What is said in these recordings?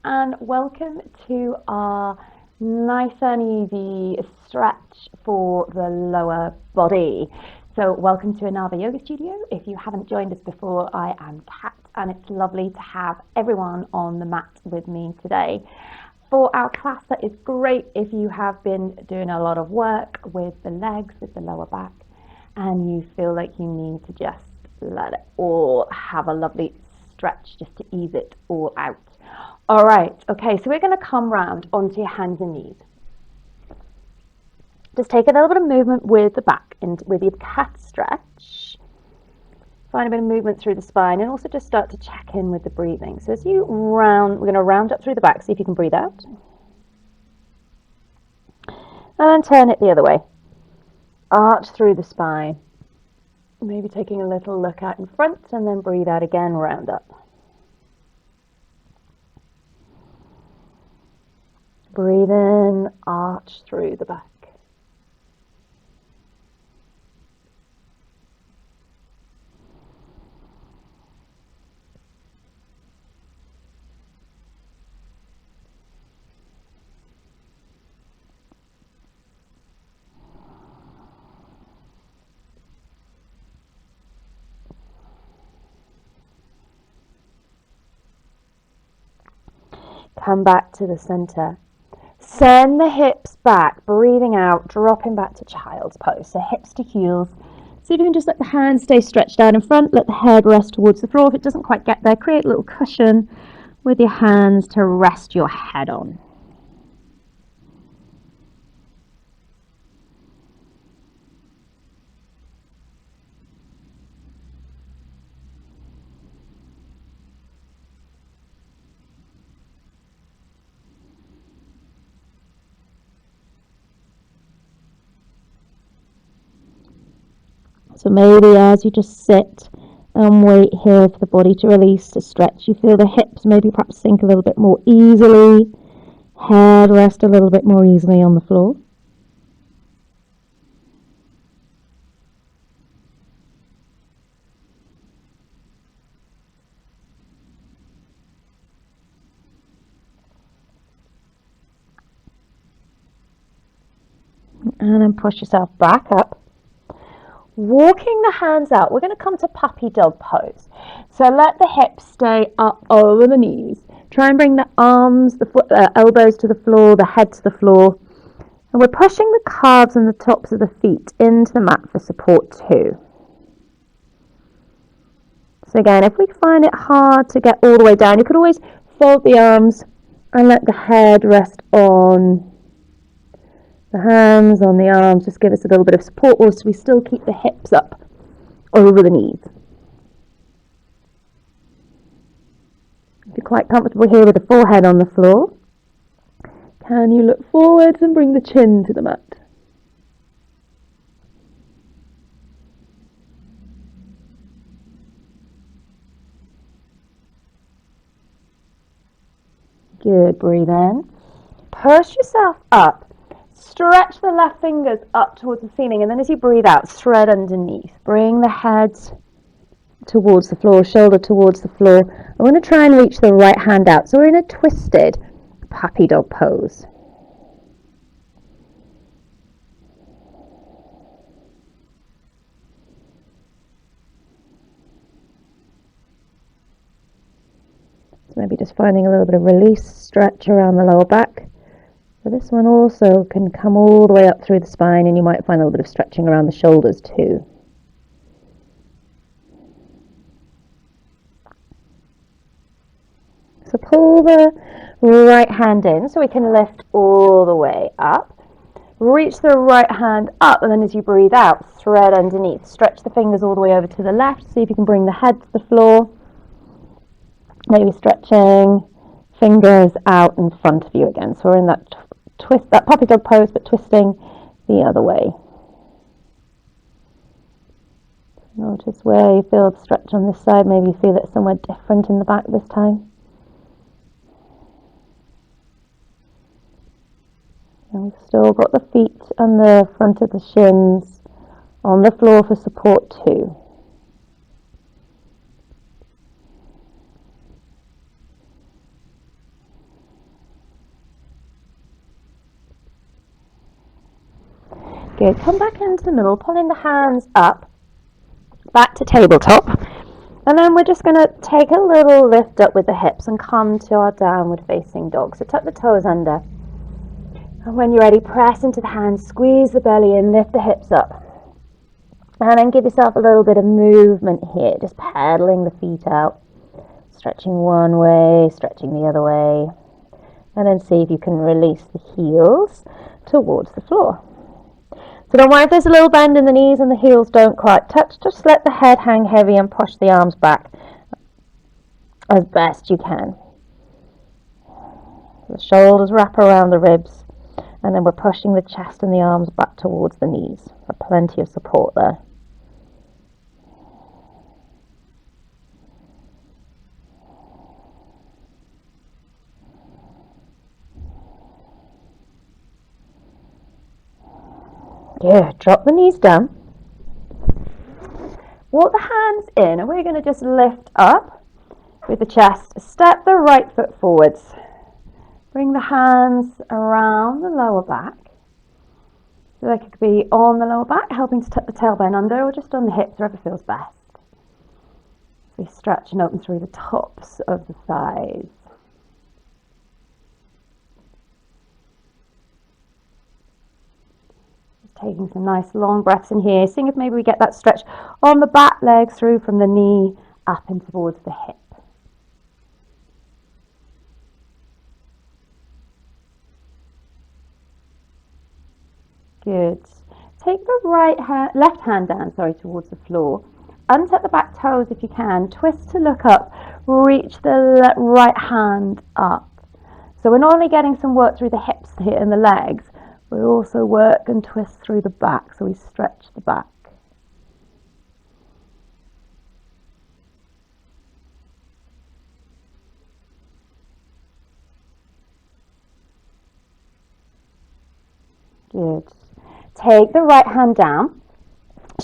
and welcome to our nice and easy stretch for the lower body. So welcome to another yoga studio. If you haven't joined us before, I am Kat, and it's lovely to have everyone on the mat with me today. For our class, that is great if you have been doing a lot of work with the legs, with the lower back, and you feel like you need to just let it all have a lovely stretch just to ease it all out. All right, okay, so we're going to come round onto your hands and knees. Just take a little bit of movement with the back and with your cat stretch. Find a bit of movement through the spine, and also just start to check in with the breathing. So as you round, we're going to round up through the back, see if you can breathe out. And then turn it the other way. Arch through the spine. Maybe taking a little look out in front, and then breathe out again, round up. Breathe in, arch through the back. Come back to the center. Send the hips back, breathing out, dropping back to child's pose. So hips to heels. See if you can just let the hands stay stretched out in front, let the head rest towards the floor. If it doesn't quite get there, create a little cushion with your hands to rest your head on. So maybe as you just sit and wait here for the body to release, to stretch, you feel the hips maybe perhaps sink a little bit more easily, head rest a little bit more easily on the floor. And then push yourself back up. Walking the hands out, we're going to come to puppy dog pose. So let the hips stay up over the knees. Try and bring the arms, the elbows to the floor, the head to the floor. And we're pushing the calves and the tops of the feet into the mat for support too. So again, if we find it hard to get all the way down, you could always fold the arms and let the head rest on the hands, on the arms. Just give us a little bit of support whilst we still keep the hips up over the knees. If you're quite comfortable here with the forehead on the floor, can you look forwards and bring the chin to the mat? Good, breathe in. Push yourself up. Stretch the left fingers up towards the ceiling, and then as you breathe out, thread underneath. Bring the head towards the floor, shoulder towards the floor. I'm going to try and reach the right hand out. So we're in a twisted puppy dog pose. So maybe just finding a little bit of release, stretch around the lower back. But this one also can come all the way up through the spine, and you might find a little bit of stretching around the shoulders too. So pull the right hand in so we can lift all the way up. Reach the right hand up, and then as you breathe out, thread underneath. Stretch the fingers all the way over to the left. See if you can bring the head to the floor. Maybe stretching fingers out in front of you again. So we're in that twist, that puppy dog pose, but twisting the other way. Notice where you feel the stretch on this side. Maybe you feel it somewhere different in the back this time. And we've still got the feet and the front of the shins on the floor for support too. Good. Come back into the middle, pulling the hands up, back to tabletop. And then we're just going to take a little lift up with the hips and come to our downward facing dog. So tuck the toes under. And when you're ready, press into the hands, squeeze the belly in, lift the hips up. And then give yourself a little bit of movement here, just pedaling the feet out. Stretching one way, stretching the other way. And then see if you can release the heels towards the floor. So don't worry if there's a little bend in the knees and the heels don't quite touch. Just let the head hang heavy and push the arms back as best you can. The shoulders wrap around the ribs, and then we're pushing the chest and the arms back towards the knees. For plenty of support there. Good. Drop the knees down. Walk the hands in, and we're going to just lift up with the chest. Step the right foot forwards. Bring the hands around the lower back. So they could be on the lower back, helping to tuck the tailbone under, or just on the hips, wherever feels best. So we stretch and open through the tops of the thighs. Taking some nice long breaths in here, seeing if maybe we get that stretch on the back leg through from the knee up and towards the hip. Good. Take the left hand down, towards the floor. Untuck the back toes if you can. Twist to look up. Reach the right hand up. So we're not only getting some work through the hips here and the legs, we also work and twist through the back, so we stretch the back. Good. Take the right hand down,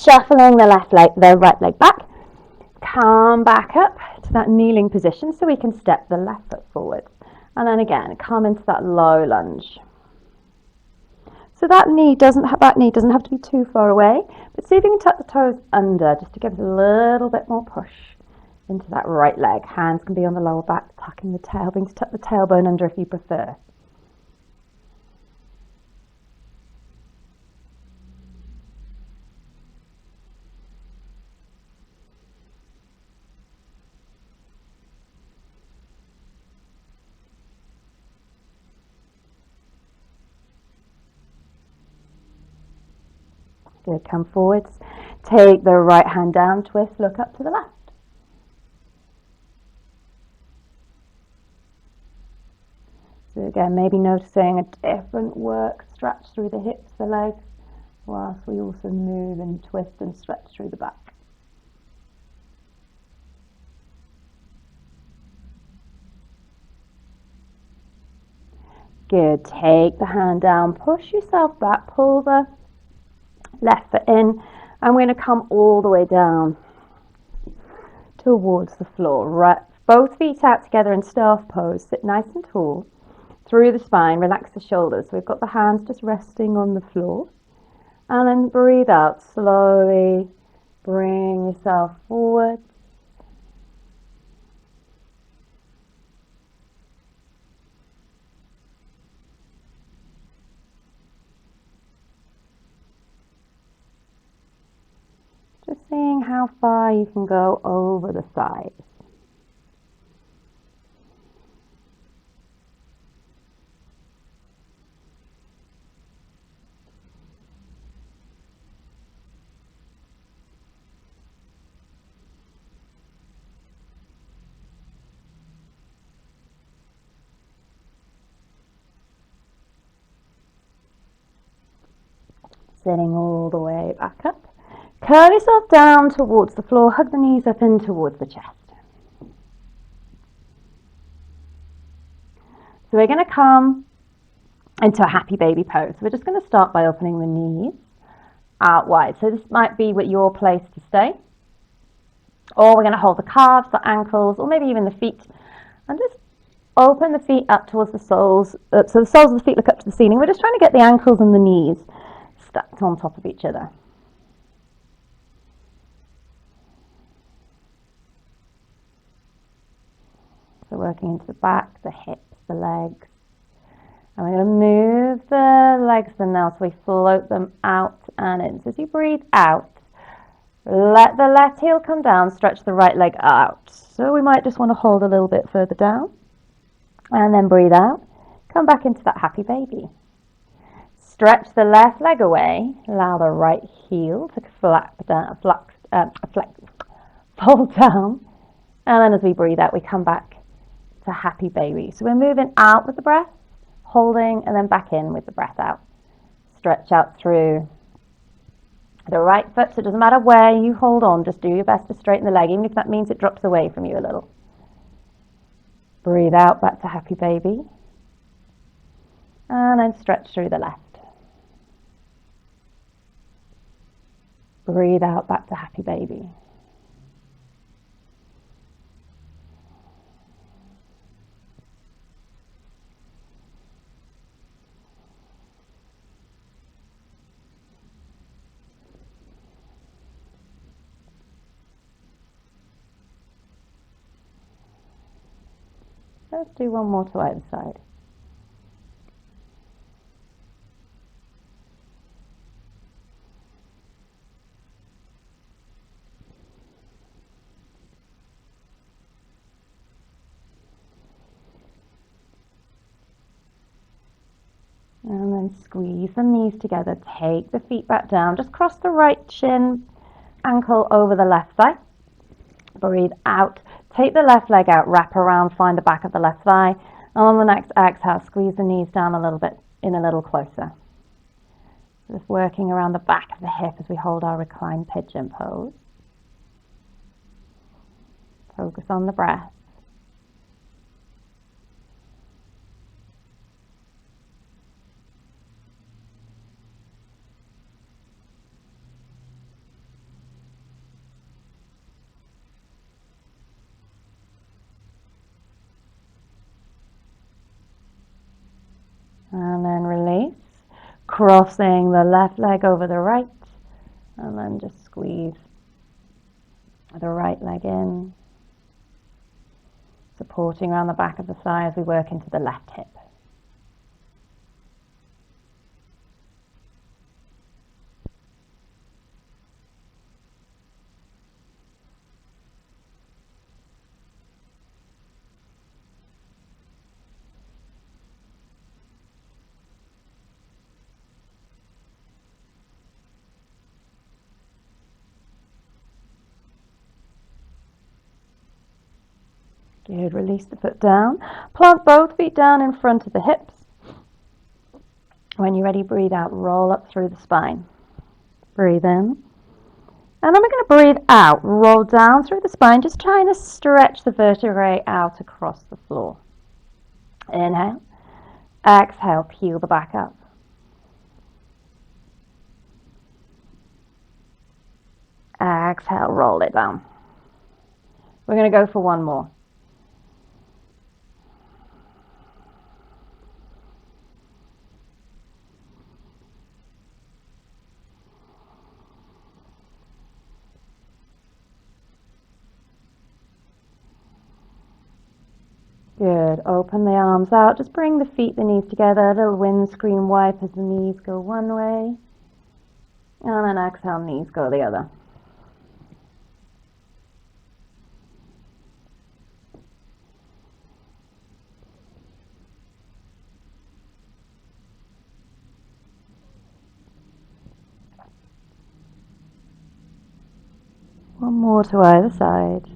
shuffling the right leg back. Come back up to that kneeling position so we can step the left foot forward. And then again, come into that low lunge. So that knee doesn't have to be too far away, but see if you can tuck the toes under just to give us a little bit more push into that right leg. Hands can be on the lower back, helping to tuck the tailbone under if you prefer. Good, come forwards. Take the right hand down, twist, look up to the left. So again, maybe noticing a different work, stretch through the hips, the legs, whilst we also move and twist and stretch through the back. Good, take the hand down, push yourself back, pull the left foot in, and we're going to come all the way down towards the floor. Right, both feet out together in staff pose. Sit nice and tall through the spine. Relax the shoulders. So we've got the hands just resting on the floor. And then breathe out slowly. Bring yourself forward. Just seeing how far you can go over the sides. Sitting all the way back up. Curl yourself down towards the floor, hug the knees up in towards the chest. So we're going to come into a happy baby pose. We're just going to start by opening the knees out wide. So this might be your place to stay. Or we're going to hold the calves, the ankles, or maybe even the feet. And just open the feet up towards the soles. So the soles of the feet look up to the ceiling. We're just trying to get the ankles and the knees stacked on top of each other. So working into the back, the hips, the legs. And we're going to move the legs then now, so we float them out and in. So as you breathe out, let the left heel come down, stretch the right leg out. So we might just want to hold a little bit further down. And then breathe out, come back into that happy baby. Stretch the left leg away, allow the right heel to fold down. And then as we breathe out, we come back to happy baby. So we're moving out with the breath, holding, and then back in with the breath out. Stretch out through the right foot, so it doesn't matter where you hold on, just do your best to straighten the leg, even if that means it drops away from you a little. Breathe out, back to happy baby. And then stretch through the left. Breathe out, back to happy baby. Let's do one more to either side. And then squeeze the knees together, take the feet back down, just cross the right shin, ankle over the left thigh. Breathe out, take the left leg out, wrap around, find the back of the left thigh. And on the next exhale, squeeze the knees down a little bit, in a little closer. Just working around the back of the hip as we hold our recline pigeon pose. Focus on the breath. And then release, crossing the left leg over the right, and then just squeeze the right leg in, supporting around the back of the thigh as we work into the left hip. Good, release the foot down. Plant both feet down in front of the hips. When you're ready, breathe out, roll up through the spine. Breathe in. And then we're going to breathe out, roll down through the spine, just trying to stretch the vertebrae out across the floor. Inhale. Exhale, peel the back up. Exhale, roll it down. We're going to go for one more. Good. Open the arms out. Just bring the feet, the knees together. A little windscreen wipe as the knees go one way. And then exhale, knees go the other. One more to either side.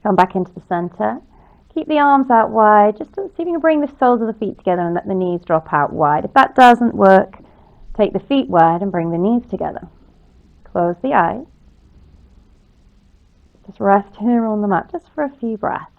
Come back into the center. Keep the arms out wide. Just see if you can bring the soles of the feet together and let the knees drop out wide. If that doesn't work, take the feet wide and bring the knees together. Close the eyes. Just rest here on the mat just for a few breaths.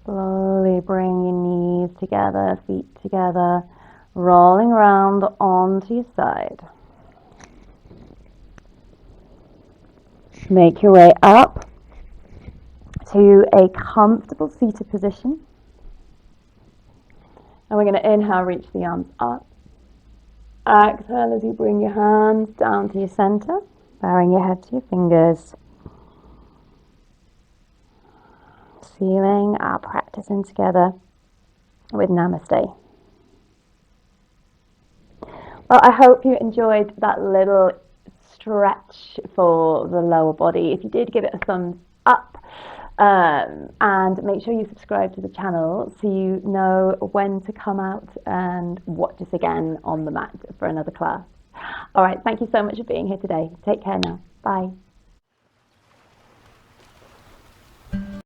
Slowly bring your knees together, feet together, rolling around onto your side. Make your way up to a comfortable seated position. And we're going to inhale, reach the arms up. Exhale as you bring your hands down to your center, bowing your head to your fingers. Sealing our practice in together with Namaste. Well, I hope you enjoyed that little stretch for the lower body. If you did, give it a thumbs up, and make sure you subscribe to the channel so you know when to come out and watch us again on the mat for another class. All right, thank you so much for being here today. Take care now. Bye.